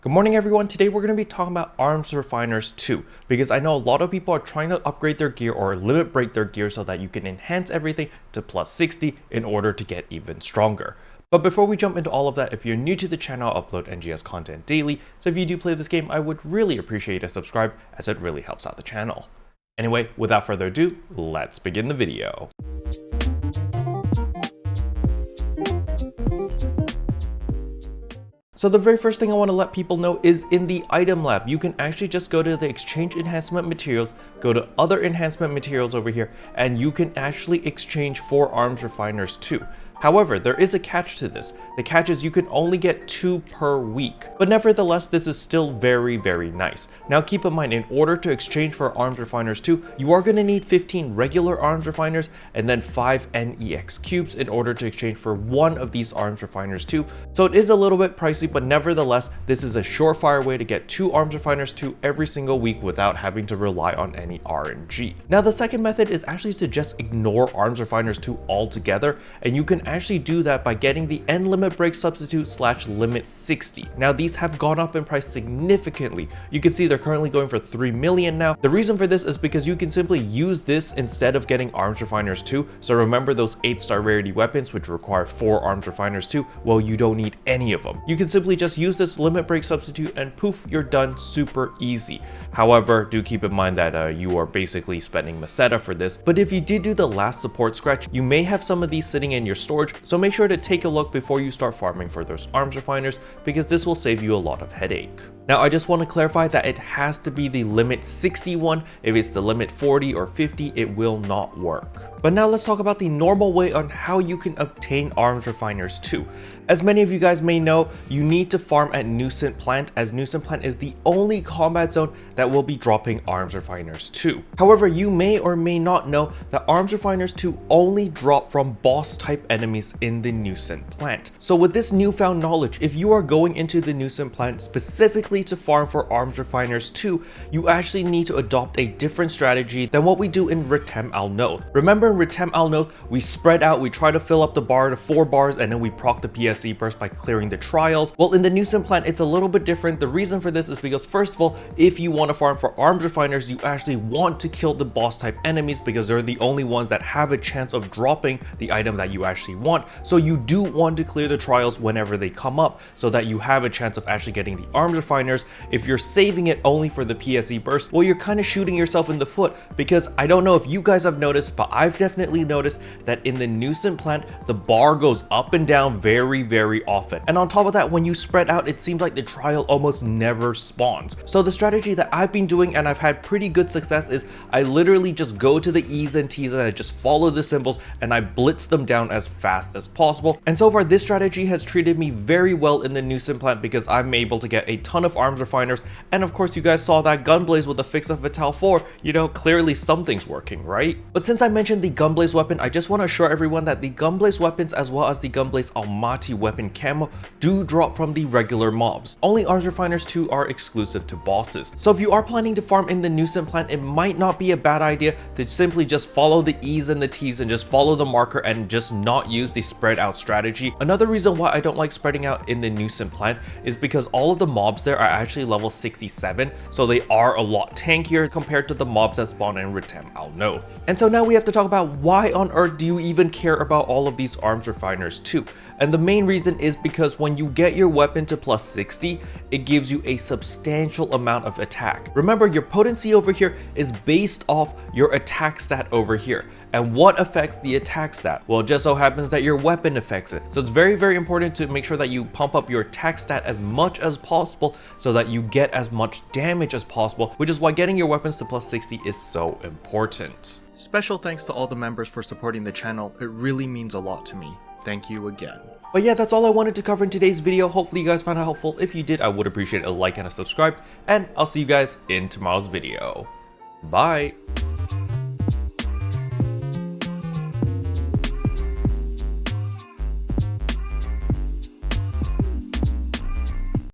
Good morning everyone, today we're going to be talking about Arms Refiners 2 because I know a lot of people are trying to upgrade their gear or limit break their gear so that you can enhance everything to plus 60 in order to get even stronger. But before we jump into all of that, if you're new to the channel, I upload NGS content daily, so if you do play this game, I would really appreciate a subscribe as it really helps out the channel. Anyway, without further ado, let's begin the video. So the very first thing I want to let people know is in the item lab, you can actually just go to the exchange enhancement materials, go to other enhancement materials over here, and you can actually exchange for Arms Refiners 2. However, there is a catch to this. The catch is you can only get 2 per week, but nevertheless, this is still very nice. Now keep in mind, in order to exchange for Arms Refiners 2, you are going to need 15 regular Arms Refiners and then 5 NEX cubes in order to exchange for one of these Arms Refiners 2. So it is a little bit pricey, but nevertheless, this is a surefire way to get 2 Arms Refiners 2 every single week without having to rely on any RNG. Now the second method is actually to just ignore Arms Refiners 2 altogether, and you can actually do that by getting the end limit break substitute / limit 60. Now these have gone up in price significantly. You can see they're currently going for 3 million now. The reason for this is because you can simply use this instead of getting Arms Refiners 2. So remember those 8-star rarity weapons which require 4 Arms Refiners 2? Well, you don't need any of them. You can simply just use this limit break substitute and poof, you're done, super easy. However, do keep in mind that you are basically spending Meseta for this, but if you did do the last support scratch, you may have some of these sitting in your storage, so make sure to take a look before you start farming for those Arms Refiners because this will save you a lot of headache. Now I just want to clarify that it has to be the limit 60 one. If it's the limit 40 or 50, it will not work. But now let's talk about the normal way on how you can obtain Arms Refiners 2. As many of you guys may know, you need to farm at Neusen plant, as Neusen plant is the only combat zone that will be dropping Arms Refiners 2. However, you may or may not know that Arms Refiners 2 only drop from boss type enemies in the Neusen plant. So with this newfound knowledge, if you are going into the Neusen plant specifically to farm for Arms Refiners 2, you actually need to adopt a different strategy than what we do in Retem Al Noth. Remember in Retem Al Noth, we spread out, we try to fill up the bar to 4 bars, and then we proc the PSE burst by clearing the trials. Well, in the Neusen plant, it's a little bit different. The reason for this is because, first of all, if you want to farm for Arms Refiners, you actually want to kill the boss type enemies because they're the only ones that have a chance of dropping the item that you actually want. So you do want to clear the trials whenever they come up so that you have a chance of actually getting the Arms Refiners. If you're saving it only for the PSE burst, well, you're kind of shooting yourself in the foot, because I don't know if you guys have noticed, but I've definitely noticed that in the Neusen plant, the bar goes up and down very often. And on top of that, when you spread out, it seems like the trial almost never spawns. So the strategy that I've been doing, and I've had pretty good success, is I literally just go to the E's and T's and I just follow the symbols and I blitz them down as fast as possible. And so far, this strategy has treated me very well in the Neusen plant because I'm able to get a ton of Arms Refiners. And of course, you guys saw that Gunblaze with the fix of Vital 4, you know, clearly something's working, right? But since I mentioned the Gunblaze weapon, I just want to assure everyone that the Gunblaze weapons as well as the Gunblaze Almaty weapon camo do drop from the regular mobs. Only Arms Refiners 2 are exclusive to bosses. So if you are planning to farm in the Neusen plant, it might not be a bad idea to simply just follow the E's and the T's and just follow the marker and just not use the spread out strategy. Another reason why I don't like spreading out in the Neusen plant is because all of the mobs there are actually level 67, so they are a lot tankier compared to the mobs that spawn in Retem Al Noth. And so now we have to talk about why on earth do you even care about all of these Arms Refiners 2? And the main reason is because when you get your weapon to plus 60, it gives you a substantial amount of attack. Remember, your potency over here is based off your attack stat over here. And what affects the attack stat? Well, it just so happens that your weapon affects it. So it's very important to make sure that you pump up your attack stat as much as possible so that you get as much damage as possible, which is why getting your weapons to plus 60 is so important. Special thanks to all the members for supporting the channel. It really means a lot to me. Thank you again. But yeah, that's all I wanted to cover in today's video. Hopefully you guys found it helpful. If you did, I would appreciate a like and a subscribe, and I'll see you guys in tomorrow's video. Bye!